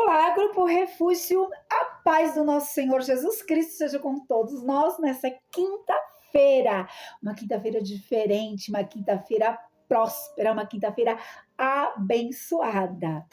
Olá, Grupo Refúgio, a paz do nosso Senhor Jesus Cristo seja com todos nós nessa quinta-feira. Uma quinta-feira diferente, uma quinta-feira próspera, uma quinta-feira abençoada.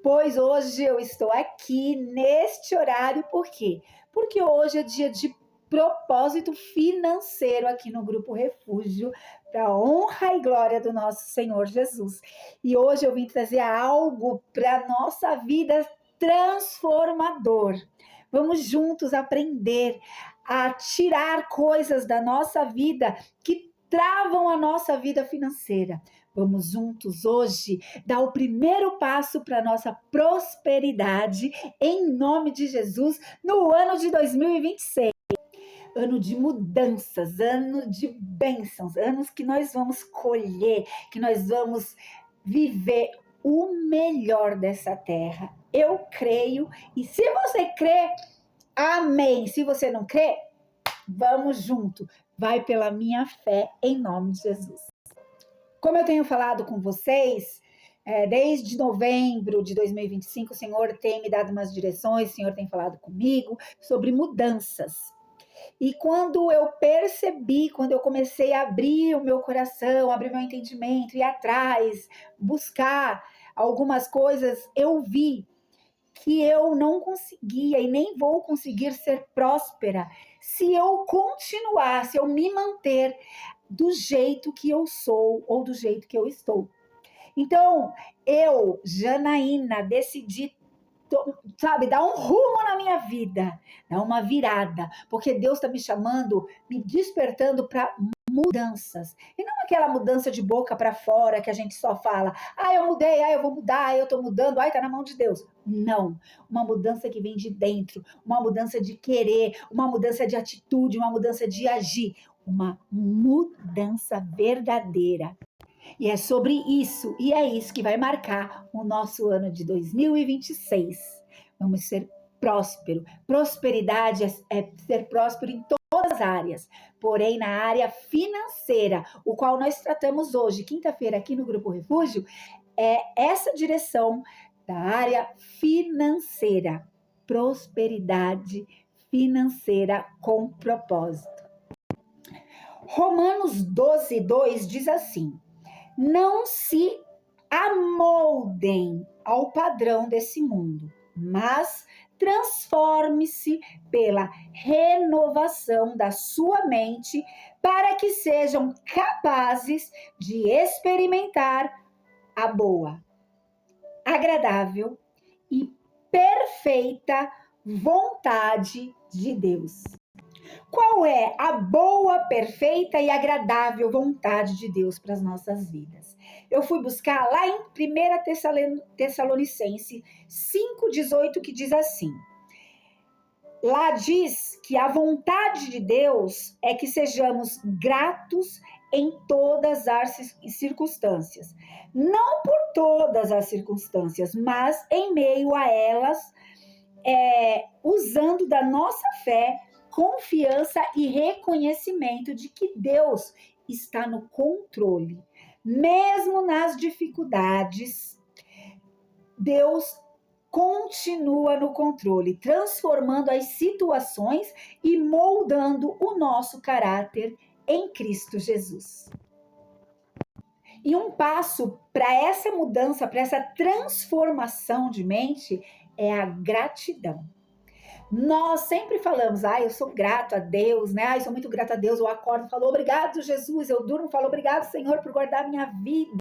Pois hoje eu estou aqui neste horário, por quê? Porque hoje é dia de propósito financeiro aqui no Grupo Refúgio, para a honra e glória do nosso Senhor Jesus. E hoje eu vim trazer algo para a nossa vida transformador. Vamos juntos aprender a tirar coisas da nossa vida que travam a nossa vida financeira. Vamos juntos hoje dar o primeiro passo para a nossa prosperidade em nome de Jesus no ano de 2026. Ano de mudanças, ano de bênçãos, anos que nós vamos colher, que nós vamos viver o melhor dessa terra. Eu creio, e se você crê, amém. Se você não crê, vamos junto. Vai pela minha fé, em nome de Jesus. Como eu tenho falado com vocês, desde novembro de 2025, o Senhor tem me dado umas direções, o Senhor tem falado comigo sobre mudanças. E quando eu percebi, quando eu comecei a abrir o meu coração, abrir meu entendimento, ir atrás, buscar algumas coisas, eu vi que eu não conseguia e nem vou conseguir ser próspera se eu continuar, se eu me manter do jeito que eu sou ou do jeito que eu estou. Então, eu, Janaína, decidi dar um rumo na minha vida, dar uma virada, porque Deus está me chamando, me despertando para mudanças, e não aquela mudança de boca para fora que a gente só fala, eu mudei, eu vou mudar, eu estou mudando, tá na mão de Deus. Não, uma mudança que vem de dentro, uma mudança de querer, uma mudança de atitude, uma mudança de agir, uma mudança verdadeira. E é sobre isso, e é isso que vai marcar o nosso ano de 2026. Vamos ser próspero. Prosperidade é ser próspero em todas as áreas, porém na área financeira, o qual nós tratamos hoje, quinta-feira, aqui no Grupo Refúgio, é essa direção da área financeira. Prosperidade financeira com propósito. Romanos 12:2 diz assim: não se amoldem ao padrão desse mundo, mas transforme-se pela renovação da sua mente para que sejam capazes de experimentar a boa, agradável e perfeita vontade de Deus. Qual é a boa, perfeita e agradável vontade de Deus para as nossas vidas? Eu fui buscar lá em 1 Tessalonicenses 5:18, que diz assim. Lá diz que a vontade de Deus é que sejamos gratos em todas as circunstâncias. Não por todas as circunstâncias, mas em meio a elas, usando da nossa fé, confiança e reconhecimento de que Deus está no controle. Mesmo nas dificuldades, Deus continua no controle, transformando as situações e moldando o nosso caráter em Cristo Jesus. E um passo para essa mudança, para essa transformação de mente, é a gratidão. Nós sempre falamos, eu sou grato a Deus, né? Eu sou muito grato a Deus. Eu acordo e falo, obrigado, Jesus. Eu durmo e falo, obrigado, Senhor, por guardar a minha vida,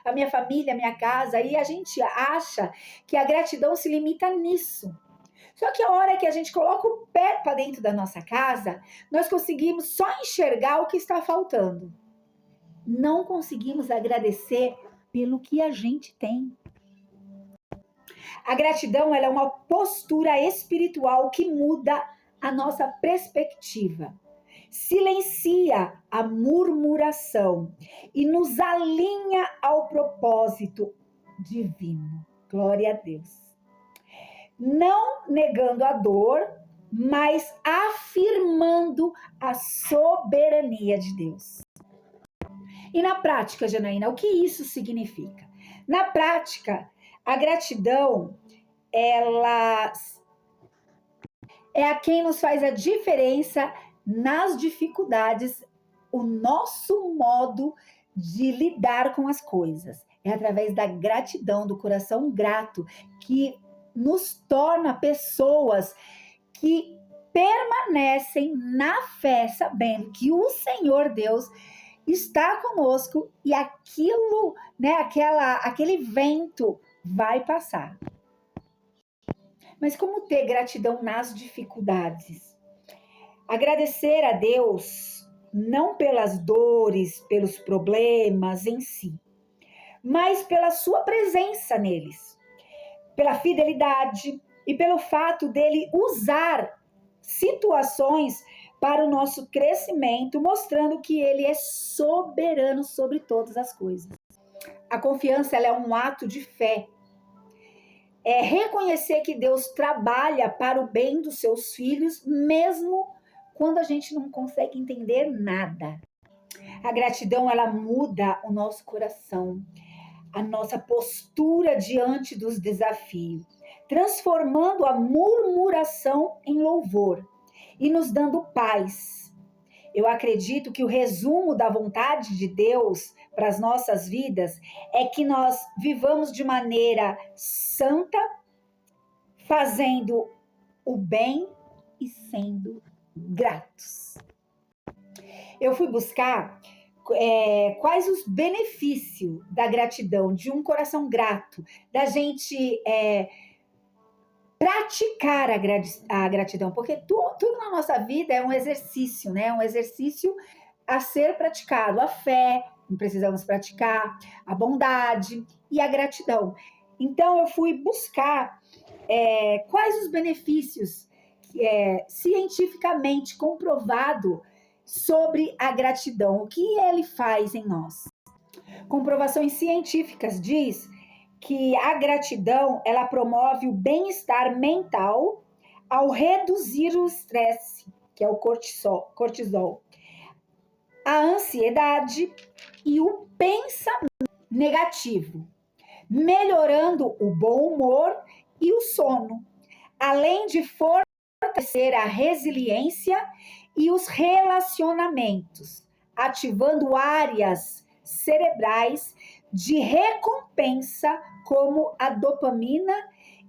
a minha família, a minha casa. E a gente acha que a gratidão se limita nisso. Só que a hora que a gente coloca o pé para dentro da nossa casa, nós conseguimos só enxergar o que está faltando. Não conseguimos agradecer pelo que a gente tem. A gratidão, ela é uma postura espiritual que muda a nossa perspectiva, silencia a murmuração e nos alinha ao propósito divino. Glória a Deus. Não negando a dor, mas afirmando a soberania de Deus. E na prática, Janaína, o que isso significa? Na prática, a gratidão ela é a quem nos faz a diferença nas dificuldades, o nosso modo de lidar com as coisas. É através da gratidão, do coração grato, que nos torna pessoas que permanecem na fé, sabendo que o Senhor Deus está conosco e aquilo, né, aquele vento vai passar. Mas como ter gratidão nas dificuldades? Agradecer a Deus não pelas dores, pelos problemas em si, mas pela sua presença neles, pela fidelidade e pelo fato dele usar situações para o nosso crescimento, mostrando que ele é soberano sobre todas as coisas. A confiança, ela é um ato de fé. É reconhecer que Deus trabalha para o bem dos seus filhos, mesmo quando a gente não consegue entender nada. A gratidão, ela muda o nosso coração, a nossa postura diante dos desafios, transformando a murmuração em louvor e nos dando paz. Eu acredito que o resumo da vontade de Deus para as nossas vidas é que nós vivamos de maneira santa, fazendo o bem e sendo gratos. Eu fui buscar quais os benefícios da gratidão, de um coração grato, da gente praticar a gratidão, porque tudo na nossa vida é um exercício, né? Um exercício a ser praticado. A fé, precisamos praticar, a bondade e a gratidão. Então, eu fui buscar quais os benefícios cientificamente comprovado sobre a gratidão, o que ele faz em nós. Comprovações científicas diz que a gratidão, ela promove o bem-estar mental ao reduzir o estresse, que é o cortisol, a ansiedade e o pensamento negativo, melhorando o bom humor e o sono, além de fortalecer a resiliência e os relacionamentos, ativando áreas cerebrais de recompensa como a dopamina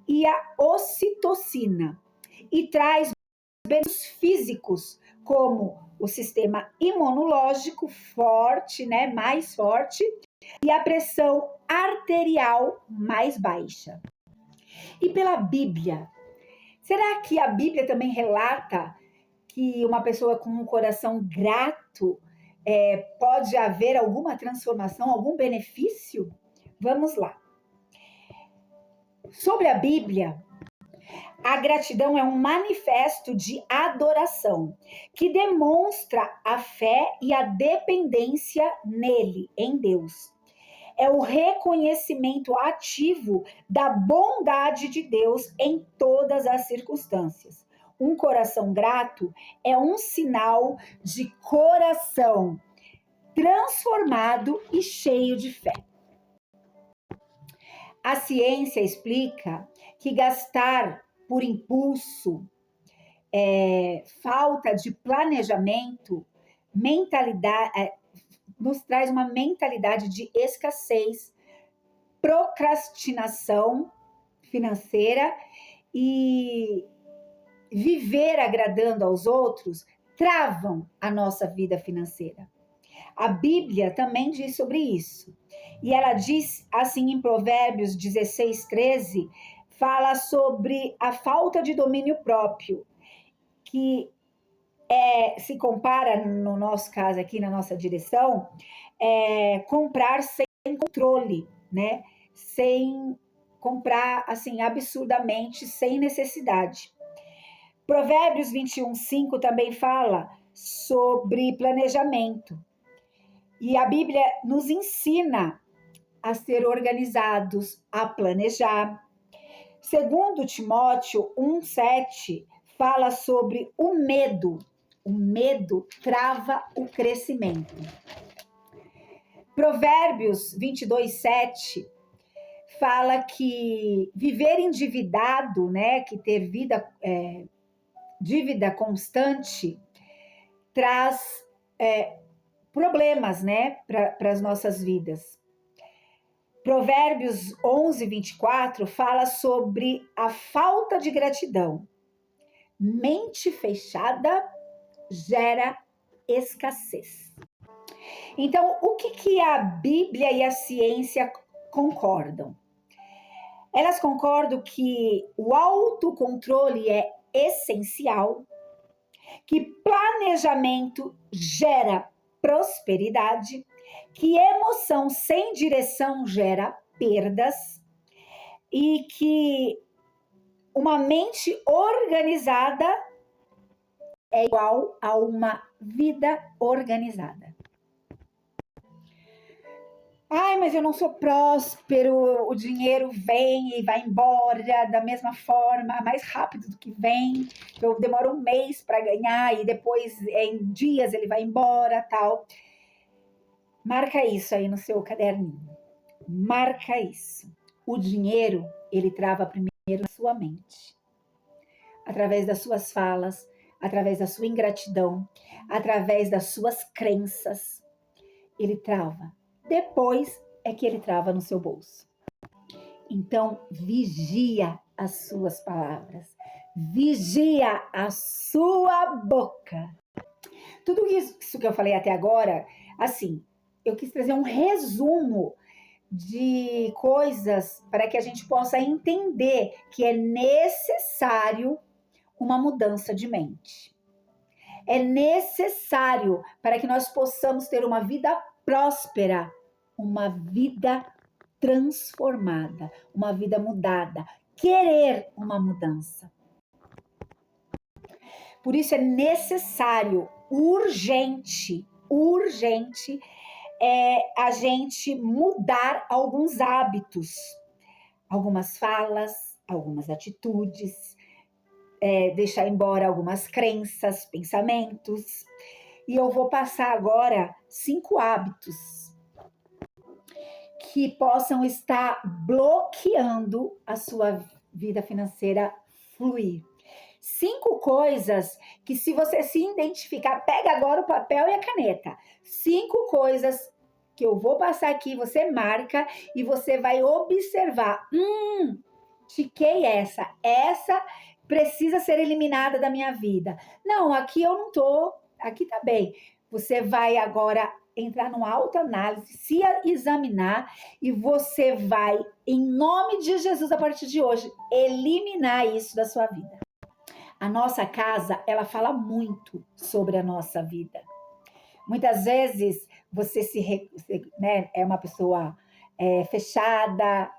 e a ocitocina, e traz benefícios físicos como o sistema imunológico forte, né, mais forte, e a pressão arterial mais baixa. E pela Bíblia, será que a Bíblia também relata que uma pessoa com um coração grato pode haver alguma transformação, algum benefício? Vamos lá. Sobre a Bíblia, a gratidão é um manifesto de adoração que demonstra a fé e a dependência nele, em Deus. É o reconhecimento ativo da bondade de Deus em todas as circunstâncias. Um coração grato é um sinal de coração transformado e cheio de fé. A ciência explica que gastar por impulso, falta de planejamento, nos traz uma mentalidade de escassez, procrastinação financeira e viver agradando aos outros travam a nossa vida financeira. A Bíblia também diz sobre isso. E ela diz assim em Provérbios 16:13, fala sobre a falta de domínio próprio, que se compara, no nosso caso aqui, na nossa direção, comprar sem controle, né? Sem comprar, assim, absurdamente, sem necessidade. Provérbios 21:5 também fala sobre planejamento. E a Bíblia nos ensina a ser organizados, a planejar. Segundo Timóteo 1:7 fala sobre o medo. O medo trava o crescimento. Provérbios 22:7 fala que viver endividado, né, que ter dívida constante, traz problemas, né, para as nossas vidas. Provérbios 11:24 fala sobre a falta de gratidão. Mente fechada gera escassez. Então, o que a Bíblia e a ciência concordam? Elas concordam que o autocontrole é essencial, que planejamento gera prosperidade, que emoção sem direção gera perdas e que uma mente organizada é igual a uma vida organizada. Ai, mas eu não sou próspero, o dinheiro vem e vai embora da mesma forma, mais rápido do que vem. Eu demoro um mês para ganhar e depois em dias ele vai embora, tal. Marca isso aí no seu caderninho. Marca isso. O dinheiro, ele trava primeiro na sua mente. Através das suas falas, através da sua ingratidão, através das suas crenças, ele trava. Depois é que ele trava no seu bolso. Então, vigia as suas palavras. Vigia a sua boca. Tudo isso que eu falei até agora, assim, eu quis trazer um resumo de coisas para que a gente possa entender que é necessário uma mudança de mente. É necessário para que nós possamos ter uma vida próspera, uma vida transformada, uma vida mudada, querer uma mudança. Por isso é necessário, urgente, a gente mudar alguns hábitos, algumas falas, algumas atitudes, deixar embora algumas crenças, pensamentos. E eu vou passar agora 5 hábitos que possam estar bloqueando a sua vida financeira fluir. 5 coisas que, se você se identificar, pega agora o papel e a caneta. 5 coisas que eu vou passar aqui, você marca e você vai observar. Tiquei essa precisa ser eliminada da minha vida. Não, aqui eu não tô, aqui tá bem. Você vai agora entrar numa autoanálise, se examinar e você vai, em nome de Jesus, a partir de hoje, eliminar isso da sua vida. A nossa casa, ela fala muito sobre a nossa vida. Muitas vezes você é uma pessoa fechada,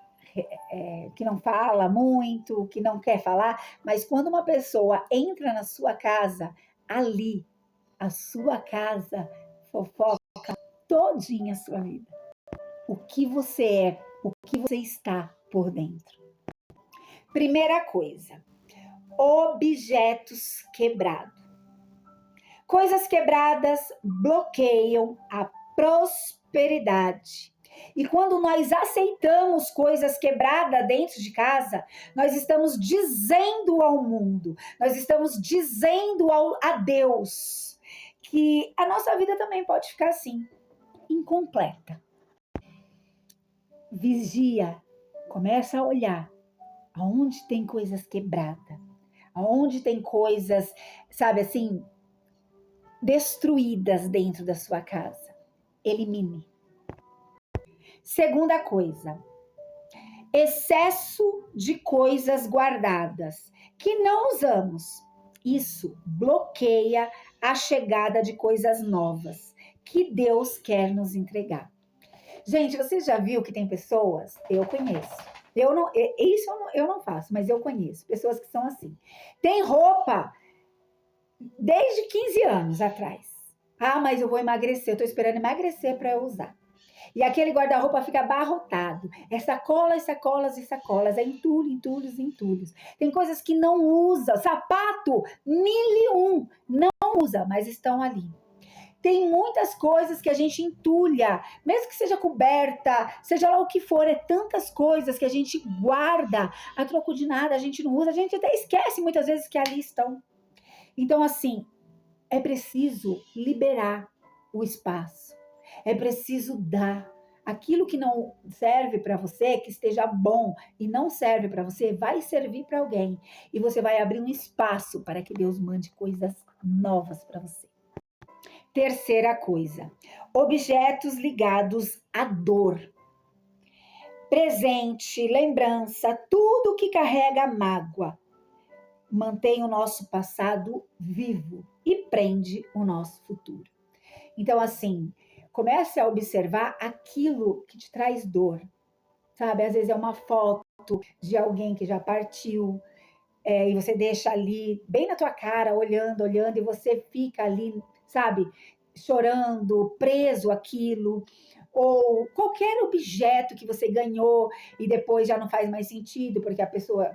que não fala muito, que não quer falar, mas quando uma pessoa entra na sua casa, ali, a sua casa fofoca todinha a sua vida. O que você é, o que você está por dentro. Primeira coisa, objetos quebrados. Coisas quebradas bloqueiam a prosperidade. E quando nós aceitamos coisas quebradas dentro de casa, nós estamos dizendo ao mundo, nós estamos dizendo a Deus que a nossa vida também pode ficar assim, incompleta. Vigia, começa a olhar aonde tem coisas quebradas, aonde tem coisas, sabe assim, destruídas dentro da sua casa. Elimine. Segunda coisa, excesso de coisas guardadas que não usamos. Isso bloqueia a chegada de coisas novas que Deus quer nos entregar. Gente, você já viu que tem pessoas, eu conheço, eu não faço, mas eu conheço pessoas que são assim. Tem roupa desde 15 anos atrás. Ah, mas eu vou emagrecer, eu tô esperando emagrecer para eu usar. E aquele guarda-roupa fica abarrotado. É sacolas, sacolas e sacolas. É entulhos. Tem coisas que não usa. Sapato, 1001. Não usa, mas estão ali. Tem muitas coisas que a gente entulha, mesmo que seja coberta, seja lá o que for, é tantas coisas que a gente guarda, a troco de nada, a gente não usa, a gente até esquece muitas vezes que ali estão. Então, assim, é preciso liberar o espaço, é preciso dar. Aquilo que não serve para você, que esteja bom e não serve para você, vai servir para alguém. E você vai abrir um espaço para que Deus mande coisas novas para você. Terceira coisa, objetos ligados à dor. Presente, lembrança, tudo que carrega mágoa, mantém o nosso passado vivo e prende o nosso futuro. Então, assim, comece a observar aquilo que te traz dor, sabe? Às vezes é uma foto de alguém que já partiu, e você deixa ali bem na tua cara, olhando, e você fica ali, sabe? Chorando, preso àquilo, ou qualquer objeto que você ganhou e depois já não faz mais sentido, porque a pessoa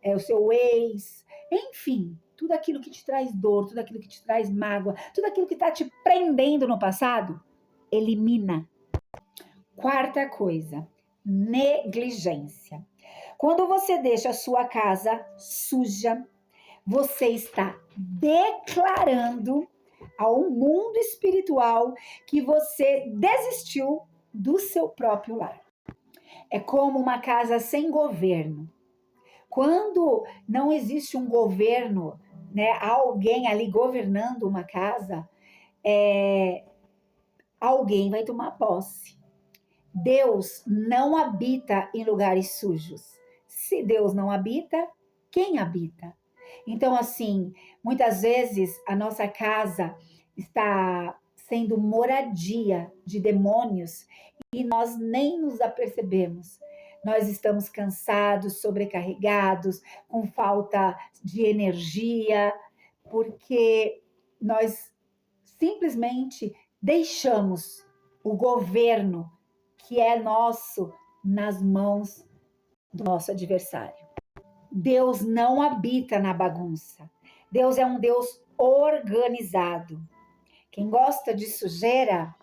é o seu ex, enfim, tudo aquilo que te traz dor, tudo aquilo que te traz mágoa, tudo aquilo que está te prendendo no passado, elimina. Quarta coisa, negligência. Quando você deixa a sua casa suja, você está declarando ao mundo espiritual que você desistiu do seu próprio lar. É como uma casa sem governo. Quando não existe um governo, né, alguém ali governando uma casa, alguém vai tomar posse. Deus não habita em lugares sujos. Se Deus não habita, quem habita? Então, assim, muitas vezes a nossa casa está sendo moradia de demônios e nós nem nos apercebemos. Nós estamos cansados, sobrecarregados, com falta de energia, porque nós simplesmente deixamos o governo que é nosso nas mãos do nosso adversário. Deus não habita na bagunça. Deus é um Deus organizado. Quem gosta de sujeira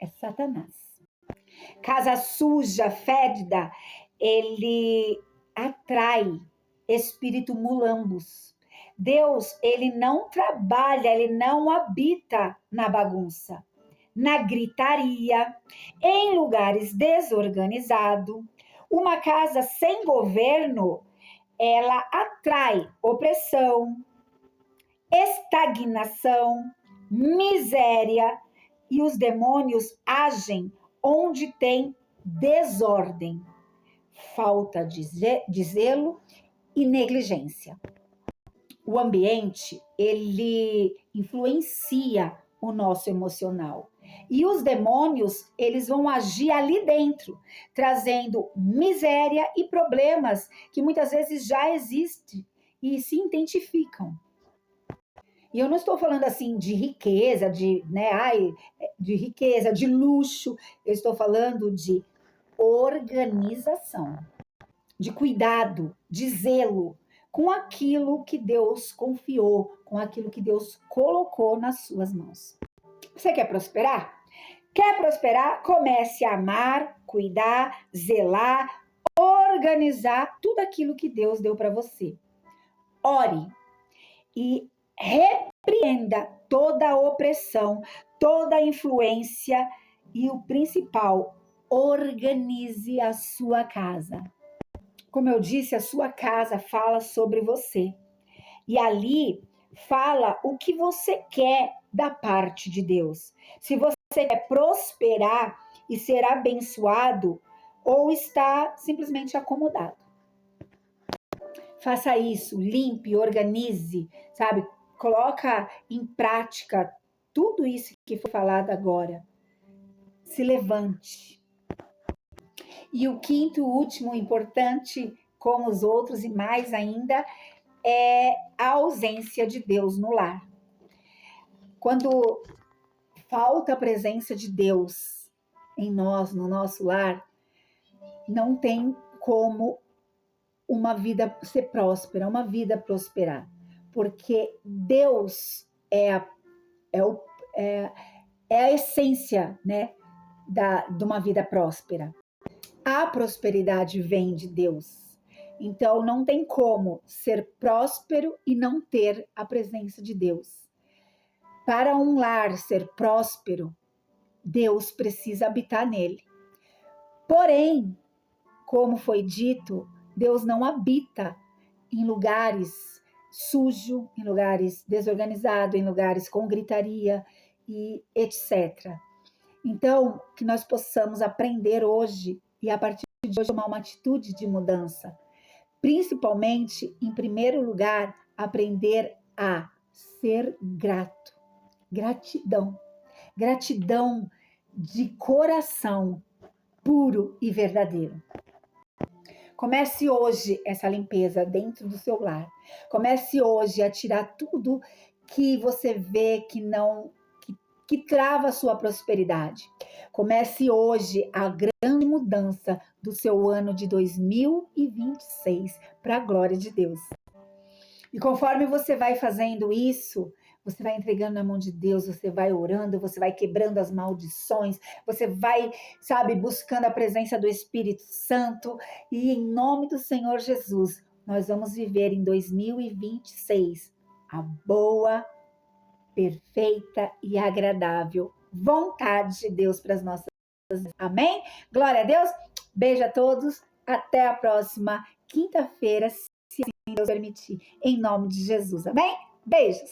é Satanás. Casa suja, fédida, ele atrai espírito mulambos. Deus, ele não trabalha, ele não habita na bagunça, na gritaria, em lugares desorganizados. Uma casa sem governo, ela atrai opressão, estagnação, miséria, e os demônios agem onde tem desordem, falta de zelo e negligência. O ambiente, ele influencia o nosso emocional. E os demônios, eles vão agir ali dentro, trazendo miséria e problemas que muitas vezes já existem e se identificam. E eu não estou falando assim de riqueza, de riqueza, de luxo. Eu estou falando de organização, de cuidado, de zelo com aquilo que Deus confiou, com aquilo que Deus colocou nas suas mãos. Você quer prosperar? Quer prosperar? Comece a amar, cuidar, zelar, organizar tudo aquilo que Deus deu para você. Ore e repreenda toda a opressão, toda a influência e o principal, organize a sua casa. Como eu disse, a sua casa fala sobre você. E ali fala o que você quer da parte de Deus. Se você quer prosperar e ser abençoado ou está simplesmente acomodado. Faça isso, limpe, organize, sabe? Coloca em prática tudo isso que foi falado agora. Se levante. E o quinto, último, importante, como os outros e mais ainda, é a ausência de Deus no lar. Quando falta a presença de Deus em nós, no nosso lar, não tem como uma vida ser próspera, uma vida prosperar. Porque Deus é é a essência, né, de uma vida próspera. A prosperidade vem de Deus. Então, não tem como ser próspero e não ter a presença de Deus. Para um lar ser próspero, Deus precisa habitar nele. Porém, como foi dito, Deus não habita em lugares sujos, em lugares desorganizados, em lugares com gritaria e etc. Então, que nós possamos aprender hoje e a partir de hoje tomar uma atitude de mudança. Principalmente, em primeiro lugar, aprender a ser grato. Gratidão. Gratidão de coração puro e verdadeiro. Comece hoje essa limpeza dentro do seu lar. Comece hoje a tirar tudo que você vê que trava a sua prosperidade. Comece hoje a grande mudança do seu ano de 2026 para a glória de Deus. E conforme você vai fazendo isso, você vai entregando na mão de Deus, você vai orando, você vai quebrando as maldições, você vai, buscando a presença do Espírito Santo. E em nome do Senhor Jesus, nós vamos viver em 2026 a boa, perfeita e agradável vontade de Deus para as nossas vidas. Amém? Glória a Deus. Beijo a todos. Até a próxima quinta-feira, se Deus permitir. Em nome de Jesus. Amém? Beijos.